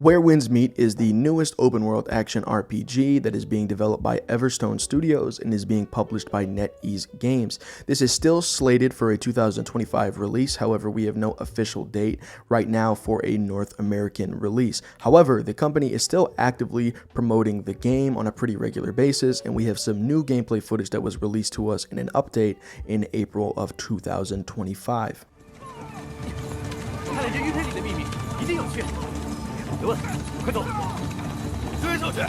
Where Winds Meet is the newest open-world action RPG that is being developed by Everstone Studios and is being published by NetEase Games. This is still slated for a 2025 release, however we have no official date right now for a North American release. However, the company is still actively promoting the game on a pretty regular basis, and we have some new gameplay footage that was released to us in an update in April of 2025. 看来这玉佩里的秘密一定有趣。别问，快走，追上去，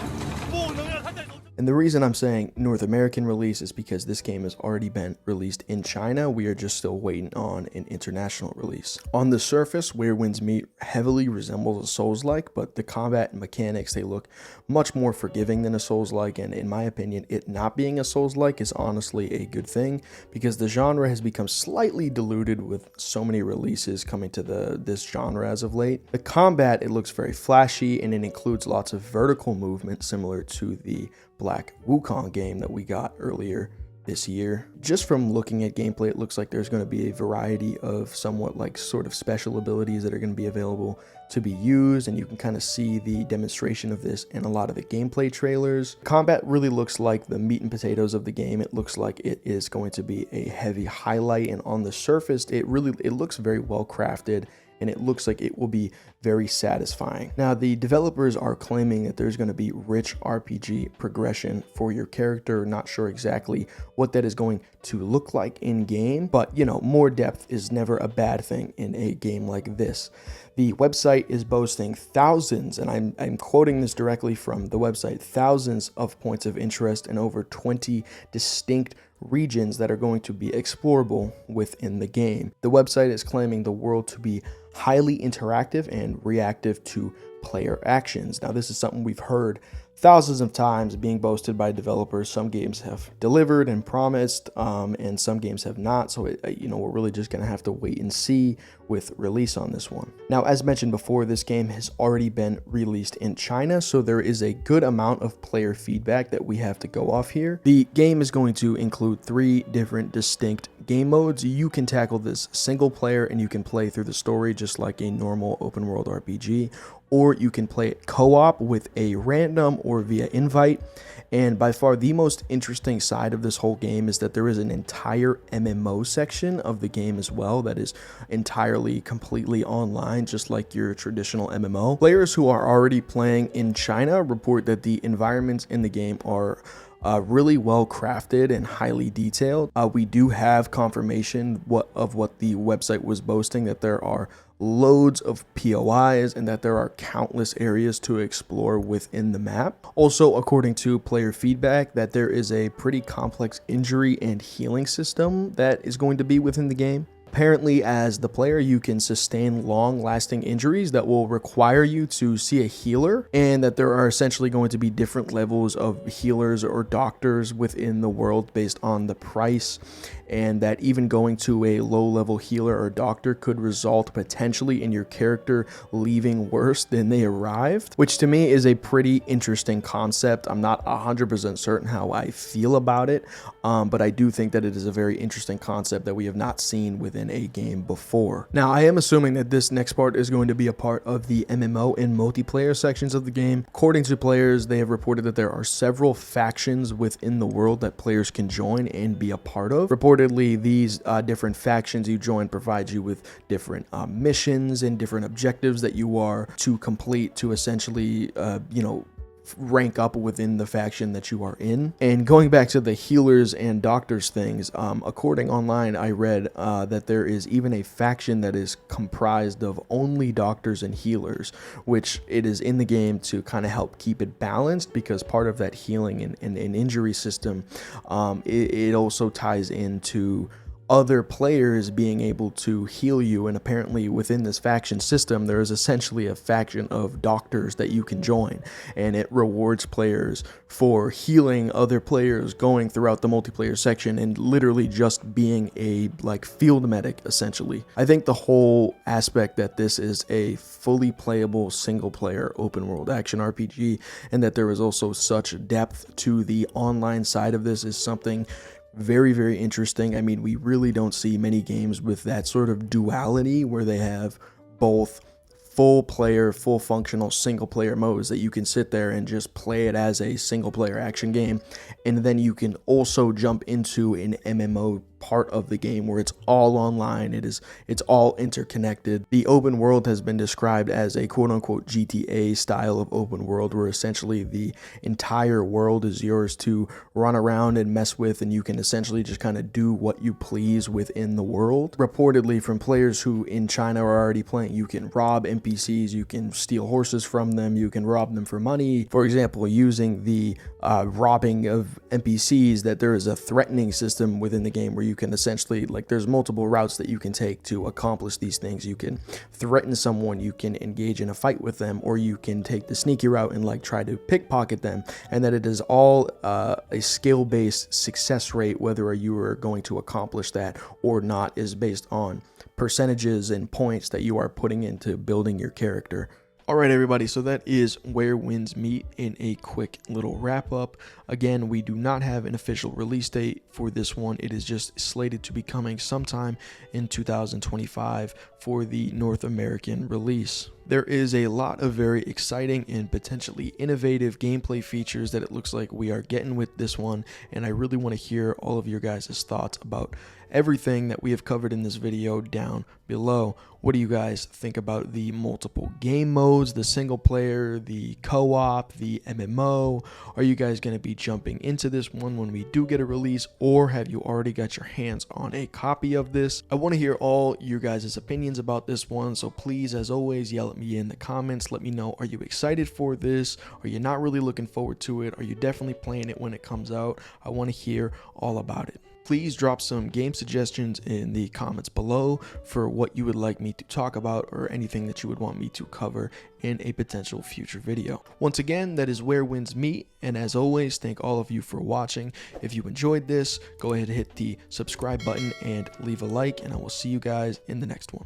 不能让他带走。 And the reason I'm saying North American release is because this game has already been released in China. We are just still waiting on an international release. On the surface, Where Winds Meet heavily resembles a Souls-like, but the combat and mechanics, they look much more forgiving than a Souls-like, and in my opinion, it not being a Souls-like is honestly a good thing, because the genre has become slightly diluted with so many releases coming to this genre as of late. The combat, it looks very flashy, and it includes lots of vertical movement similar to the Black Wukong game that we got earlier this year. Just from looking at gameplay, it looks like there's going to be a variety of somewhat like sort of special abilities that are going to be available to be used, and you can kind of see the demonstration of this in a lot of the gameplay trailers. Combat really looks like the meat and potatoes of the game. It looks like it is going to be a heavy highlight, and on the surface it looks very well crafted, and it looks like it will be very satisfying. Now, the developers are claiming that there's going to be rich RPG progression for your character. Not sure exactly what that is going to look like in game, but you know, more depth is never a bad thing in a game like this. The website is boasting thousands, and I'm quoting this directly from the website, thousands of points of interest and over 20 distinct regions that are going to be explorable within the game. The website is claiming the world to be highly interactive and reactive to player actions. Now, this is something we've heard thousands of times being boasted by developers. Some games have delivered and promised, and some games have not. So, we're really just going to have to wait and see with release on this one. Now, as mentioned before, this game has already been released in China, so there is a good amount of player feedback that we have to go off here. The game is going to include 3 different distinct game modes. You can tackle this single player and you can play through the story just like a normal open world RPG, or you can play it co-op with a random or via invite. And by far the most interesting side of this whole game is that there is an entire MMO section of the game as well that is entirely completely online, just like your traditional MMO. Players who are already playing in China report that the environments in the game are really well crafted and highly detailed. We do have confirmation of what the website was boasting, that there are loads of POIs and that there are countless areas to explore within the map. Also, according to player feedback, that there is a pretty complex injury and healing system that is going to be within the game. Apparently, as the player, you can sustain long-lasting injuries that will require you to see a healer, and that there are essentially going to be different levels of healers or doctors within the world based on the price, and that even going to a low-level healer or doctor could result potentially in your character leaving worse than they arrived, which to me is a pretty interesting concept. I'm not 100% certain how I feel about it, but I do think that it is a very interesting concept that we have not seen within a game before. Now, I am assuming that this next part is going to be a part of the MMO and multiplayer sections of the game. According to players, they have reported that there are several factions within the world that players can join and be a part of. Reportedly, these different factions you join provide you with different missions and different objectives that you are to complete to essentially, rank up within the faction that you are in. And going back to the healers and doctors things, according online, I read that there is even a faction that is comprised of only doctors and healers, which it is in the game to kind of help keep it balanced, because part of that healing and injury system, it also ties into other players being able to heal you. And apparently within this faction system, there is essentially a faction of doctors that you can join, and it rewards players for healing other players going throughout the multiplayer section and literally just being a field medic essentially. I think the whole aspect that this is a fully playable single player open world action RPG, and that there is also such depth to the online side of this, is something very, very interesting. I mean, we really don't see many games with that sort of duality where they have both full functional single player modes that you can sit there and just play it as a single player action game. And then you can also jump into an MMO part of the game where it's all online. It's all interconnected. The open world has been described as a quote-unquote GTA style of open world, where essentially the entire world is yours to run around and mess with, and you can essentially just kind of do what you please within the world. Reportedly, from players who in China are already playing, you can rob NPCs, you can steal horses from them, you can rob them for money. For example, using the robbing of NPCs, that there is a threatening system within the game where you can essentially, like, there's multiple routes that you can take to accomplish these things. You can threaten someone, you can engage in a fight with them, or you can take the sneaky route and like try to pickpocket them, and that it is all a skill-based success rate, whether you are going to accomplish that or not is based on percentages and points that you are putting into building your character. All right, everybody, so that is Where Winds Meet in a quick little wrap up. Again, we do not have an official release date for this one. It is just slated to be coming sometime in 2025 for the North American release. There is a lot of very exciting and potentially innovative gameplay features that it looks like we are getting with this one, and I really want to hear all of your guys' thoughts about everything that we have covered in this video down below. What do you guys think about the multiple game modes, the single player, the co-op, the MMO? Are you guys going to be jumping into this one when we do get a release, or have you already got your hands on a copy of this? I want to hear all your guys' opinions about this one, so please, as always, yell at me in the comments. Let me know, are you excited for this? Are you not really looking forward to it? Are you definitely playing it when it comes out? I want to hear all about it. Please drop some game suggestions in the comments below for what you would like me to talk about, or anything that you would want me to cover in a potential future video. Once again, that is Where Winds Meet, and as always, thank all of you for watching. If you enjoyed this, go ahead and hit the subscribe button and leave a like, and I will see you guys in the next one.